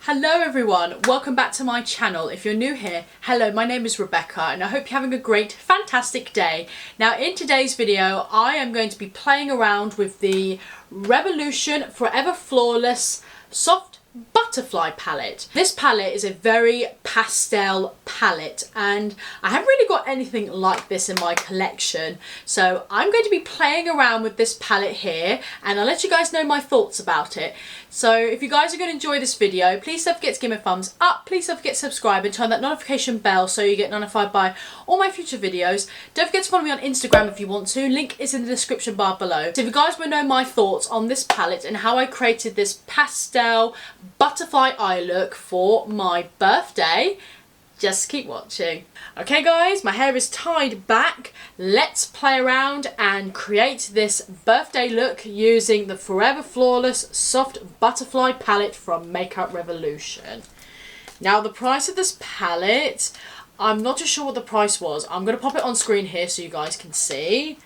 Hello everyone, welcome back to my channel. If you're new here, hello, my name is Rebecca and I hope you're having a great, fantastic day. Now in today's video, I am going to be playing around with the Revolution Forever Flawless Soft Butterfly palette. This palette is a very pastel palette and I haven't really got anything like this in my collection, so I'm going to be playing around with this palette here and I'll let you guys know my thoughts about it. So if you guys are going to enjoy this video, please don't forget to give me a thumbs up, please don't forget to subscribe and turn that notification bell so you get notified by all my future videos. Don't forget to follow me on Instagram if you want to, link is in the description bar below. So if you guys want to know my thoughts on this palette and how I created this pastel butterfly eye look for my birthday, just keep watching. Okay guys, my hair is tied back. Let's play around and create this birthday look using the Forever Flawless Soft Butterfly palette from Makeup Revolution. Now the price of this palette, I'm not too sure what the price was. I'm going to pop it on screen here so you guys can see.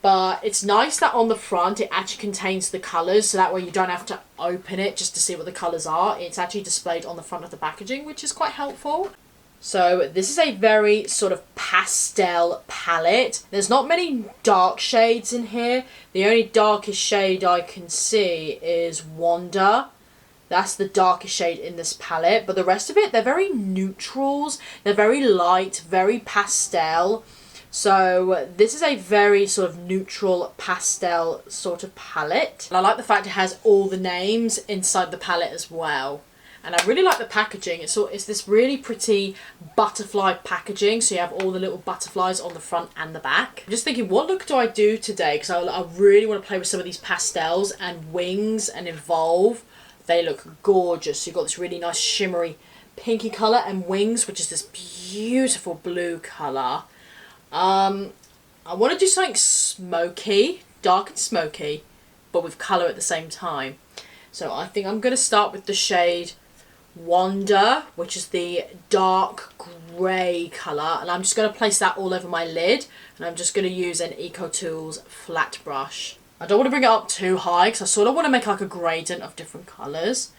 But it's nice that on the front it actually contains the colours, so that way you don't have to open it just to see what the colours are. It's actually displayed on the front of the packaging, which is quite helpful. So this is a very sort of pastel palette. There's not many dark shades in here. The only darkest shade I can see is Wonder. That's the darkest shade in this palette. But the rest of it, they're very neutrals. They're very light, very pastel. So this is a very sort of neutral pastel sort of palette. And I like the fact it has all the names inside the palette as well. And I really like the packaging. It's this really pretty butterfly packaging. So you have all the little butterflies on the front and the back. I'm just thinking, what look do I do today? Because I really want to play with some of these pastels and wings and evolve. They look gorgeous. So you've got this really nice shimmery pinky colour and wings, which is this beautiful blue colour. I want to do something smoky, dark and smoky, but with colour at the same time. So I think I'm going to start with the shade Wonder, which is the dark grey colour, and I'm just going to place that all over my lid, and I'm just going to use an EcoTools flat brush. I don't want to bring it up too high because I sort of want to make like a gradient of different colours.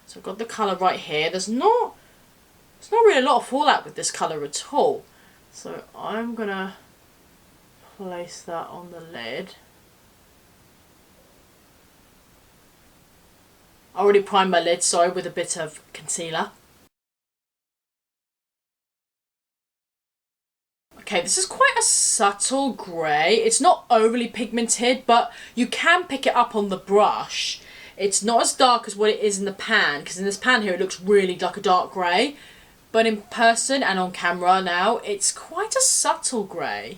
So I've got the colour right here. There's not really a lot of fallout with this colour at all. So I'm going to place that on the lid. I already primed my lid, sorry, with a bit of concealer. Okay, this is quite a subtle grey. It's not overly pigmented, but you can pick it up on the brush. It's not as dark as what it is in the pan, because in this pan here it looks really like a dark grey. But in person and on camera now, it's quite a subtle grey.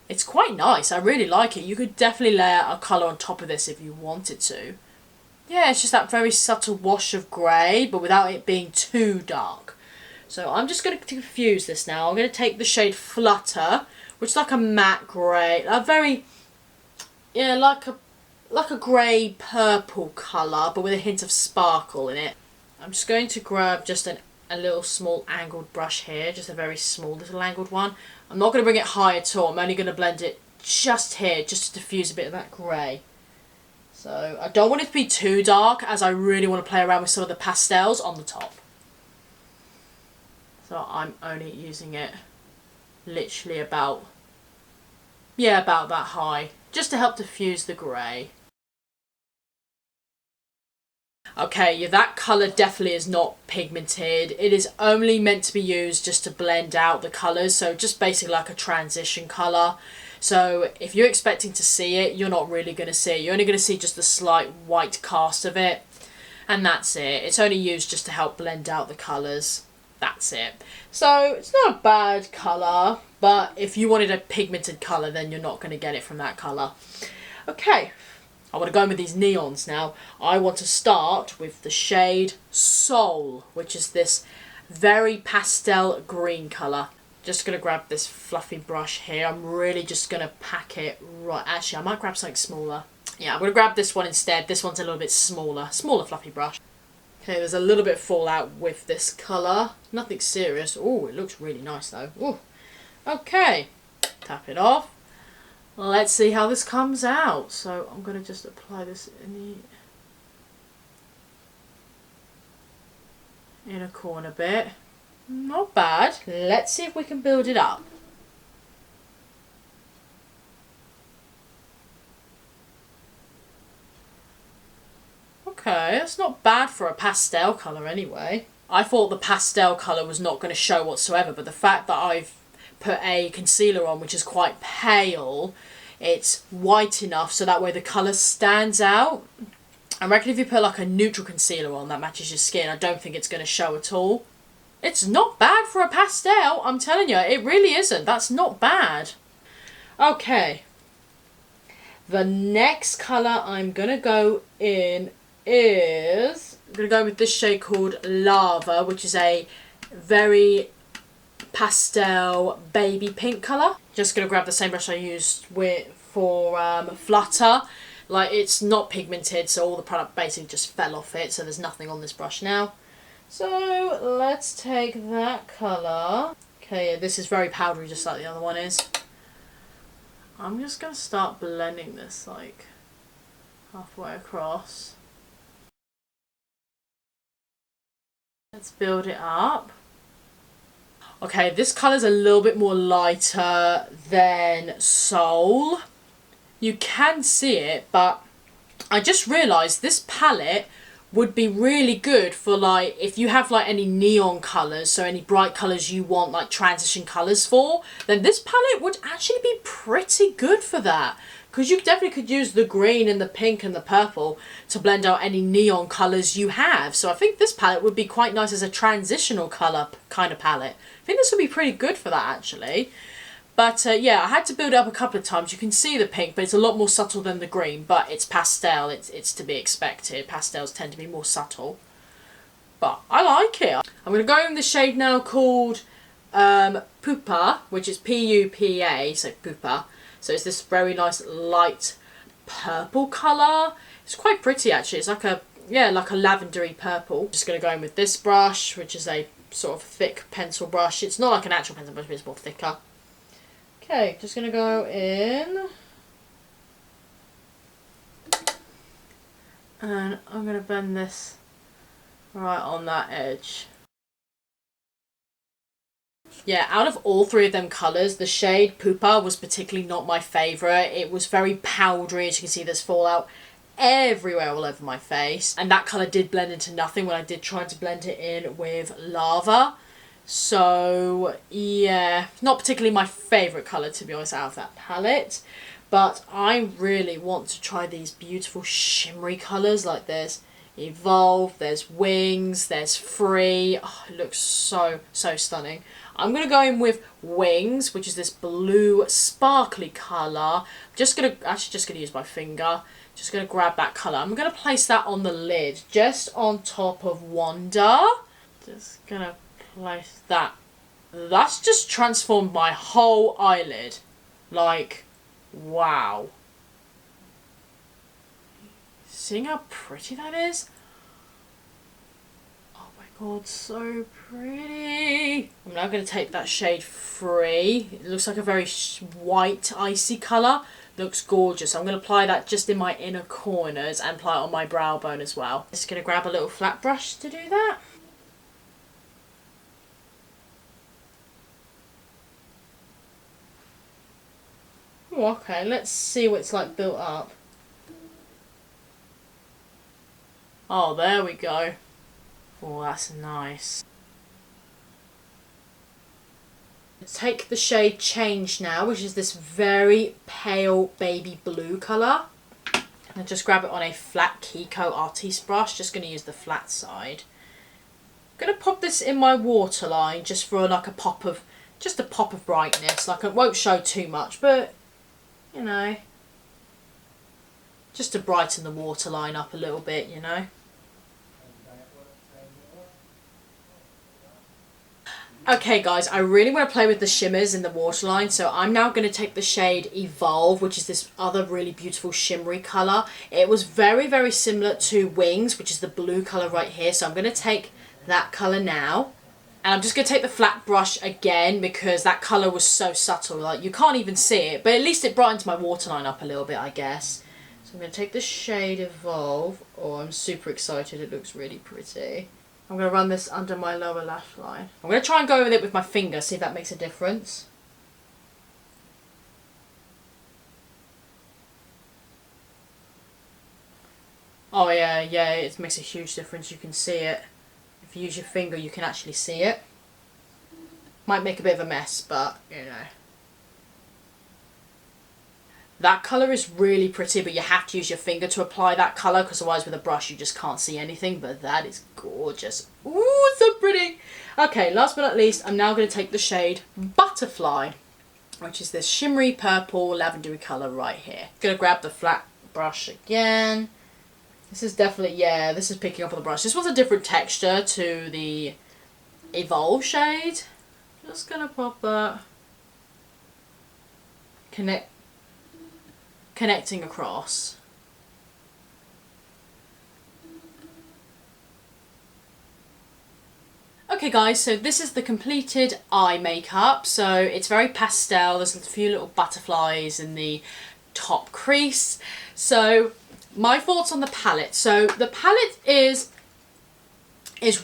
It's quite nice, I really like it. You could definitely layer a colour on top of this if you wanted to. Yeah, it's just that very subtle wash of grey, but without it being too dark. So I'm just going to diffuse this now. I'm going to take the shade Flutter, which is like a matte grey, a very, yeah, like a grey purple colour, but with a hint of sparkle in it. I'm just going to grab just a little small angled brush here, just a very small little angled one. I'm not going to bring it high at all. I'm only going to blend it just here, just to diffuse a bit of that grey. So I don't want it to be too dark, as I really want to play around with some of the pastels on the top. So I'm only using it literally about that high, just to help diffuse the grey. Okay, yeah, that colour definitely is not pigmented. It is only meant to be used just to blend out the colours, so just basically like a transition colour. So if you're expecting to see it, you're not really going to see it. You're only going to see just the slight white cast of it, and that's it. It's only used just to help blend out the colours. That's it. So it's not a bad colour, but if you wanted a pigmented colour, then you're not going to get it from that colour. Okay. I want to go in with these neons now. I want to start with the shade Soul, which is this very pastel green colour. Just going to grab this fluffy brush here. I'm really just going to pack it right. Actually, I might grab something smaller. Yeah, I'm going to grab this one instead. This one's a little bit smaller fluffy brush. Okay, there's a little bit fallout with this colour. Nothing serious. Oh, it looks really nice though. Ooh. Okay, tap it off. Let's see how this comes out. So I'm going to just apply this in the inner corner bit. Not bad. Let's see if we can build it up. Okay, that's not bad for a pastel colour anyway. I thought the pastel colour was not going to show whatsoever, but the fact that I've put a concealer on which is quite pale, it's white enough so that way the colour stands out. I reckon if you put like a neutral concealer on that matches your skin, I don't think it's going to show at all. It's not bad for a pastel, I'm telling you, it really isn't. That's not bad. Okay. The next colour I'm going to go in is... I'm going to go with this shade called Lava, which is a very pastel baby pink colour. Just going to grab the same brush I used for Flutter. Like, it's not pigmented, so all the product basically just fell off it, so there's nothing on this brush now. So let's take that colour. Okay, yeah, this is very powdery just like the other one is. I'm just going to start blending this like halfway across. Let's build it up. Okay, this colour's a little bit more lighter than Soul. You can see it, but I just realised this palette would be really good for like if you have like any neon colours, so any bright colours you want like transition colours for, then this palette would actually be pretty good for that, because you definitely could use the green and the pink and the purple to blend out any neon colours you have. So I think this palette would be quite nice as a transitional colour kind of palette. I think this would be pretty good for that actually. But yeah, I had to build it up a couple of times. You can see the pink, but it's a lot more subtle than the green. But it's pastel, it's to be expected. Pastels tend to be more subtle. But I like it. I'm going to go in the shade now called Pupa, which is P-U-P-A, so Pupa. So it's this very nice light purple colour. It's quite pretty actually. It's like a, yeah, like a lavendery purple. Just going to go in with this brush, which is a sort of thick pencil brush. It's not like an actual pencil brush, but it's more thicker. Okay, just going to go in, and I'm going to bend this right on that edge. Yeah, out of all three of them colours, the shade Pupa was particularly not my favourite. It was very powdery, as you can see there's fallout everywhere all over my face. And that colour did blend into nothing when I did try to blend it in with Lava. So yeah, not particularly my favourite colour to be honest out of that palette, but I really want to try these beautiful shimmery colours. Like there's Evolve, there's Wings, there's Free. Oh, it looks so stunning. I'm going to go in with Wings, which is this blue sparkly colour. Just going to use my finger. Just going to grab that colour. I'm going to place that on the lid, just on top of Wonder. Just going to place that. That's just transformed my whole eyelid. Like, wow. Seeing how pretty that is? Oh my god, so pretty. I'm now going to take that shade Free. It looks like a very white, icy colour. Looks gorgeous. I'm going to apply that just in my inner corners and apply it on my brow bone as well. Just going to grab a little flat brush to do that. Okay, let's see what it's like built up. Oh, there we go. Oh, that's nice. Let's take the shade Change now, which is this very pale baby blue colour. And just grab it on a flat Kiko Artiste brush. Just going to use the flat side. I'm going to pop this in my waterline just for like a pop of brightness. Like it won't show too much, but you know, just to brighten the waterline up a little bit, you know. Okay guys, I really want to play with the shimmers in the waterline, so I'm now going to take the shade Evolve, which is this other really beautiful shimmery colour. It was very similar to Wings, which is the blue colour right here, so I'm going to take that colour now. And I'm just going to take the flat brush again because that colour was so subtle, like you can't even see it, but at least it brightens my waterline up a little bit, I guess. So I'm going to take the shade Evolve. Oh, I'm super excited, it looks really pretty. I'm going to run this under my lower lash line. I'm going to try and go with it with my finger, see if that makes a difference. Oh yeah, it makes a huge difference. You can see it. If you use your finger, you can actually see it. Might make a bit of a mess, but you know. That colour is really pretty, but you have to use your finger to apply that colour, because otherwise with a brush you just can't see anything. But that is gorgeous. Ooh, so pretty. Okay, last but not least, I'm now going to take the shade Butterfly, which is this shimmery purple lavendery colour right here. Going to grab the flat brush again. This is definitely, yeah, this is picking up on the brush. This one's a different texture to the Evolve shade. Just going to pop that. Connecting across. Okay guys, so this is the completed eye makeup. So it's very pastel. There's a few little butterflies in the top crease. So my thoughts on the palette. So the palette is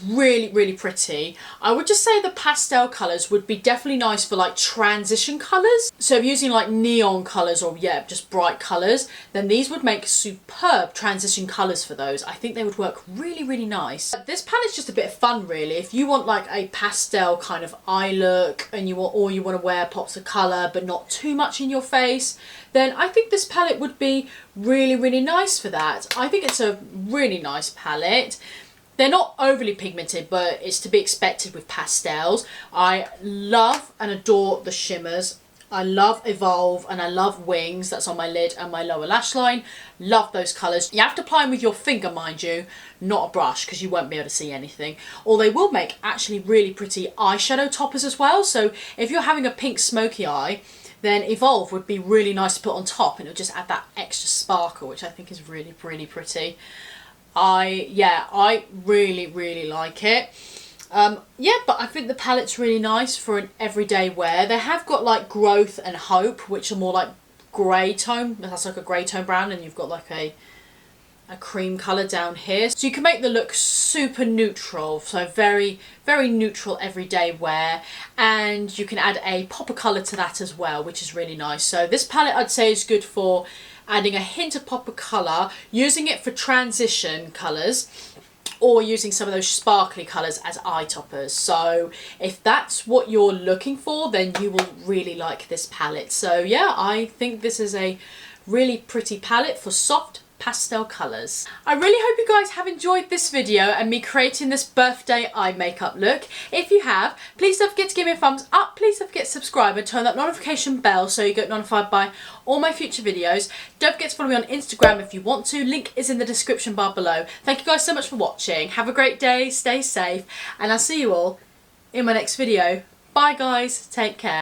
really, really pretty. I would just say the pastel colours would be definitely nice for like transition colours. So if you're using like neon colours or yeah, just bright colours, then these would make superb transition colours for those. I think they would work really, really nice. This palette's just a bit of fun really. If you want like a pastel kind of eye look and you want to wear pops of colour but not too much in your face, then I think this palette would be really, really nice for that. I think it's a really nice palette. They're not overly pigmented, but it's to be expected with pastels. I love and adore the shimmers. I love Evolve and I love Wings. That's on my lid and my lower lash line. Love those colours. You have to apply them with your finger, mind you, not a brush, because you won't be able to see anything. Or they will make actually really pretty eyeshadow toppers as well. So if you're having a pink smoky eye, then Evolve would be really nice to put on top, and it'll just add that extra sparkle, which I think is really, really pretty. I really, really like it. Yeah, but I think the palette's really nice for an everyday wear. They have got like Growth and Hope, which are more like grey tone. That's like a grey tone brown, and you've got like a cream colour down here. So you can make the look super neutral, so very, very neutral everyday wear. And you can add a pop of colour to that as well, which is really nice. So this palette I'd say is good for adding a hint of pop of colour, using it for transition colours, or using some of those sparkly colours as eye toppers. So if that's what you're looking for, then you will really like this palette. So yeah, I think this is a really pretty palette for soft pastel colours. I really hope you guys have enjoyed this video and me creating this birthday eye makeup look. If you have, please don't forget to give me a thumbs up, please don't forget to subscribe and turn that notification bell so you get notified by all my future videos. Don't forget to follow me on Instagram if you want to, link is in the description bar below. Thank you guys so much for watching, have a great day, stay safe, and I'll see you all in my next video. Bye guys, take care.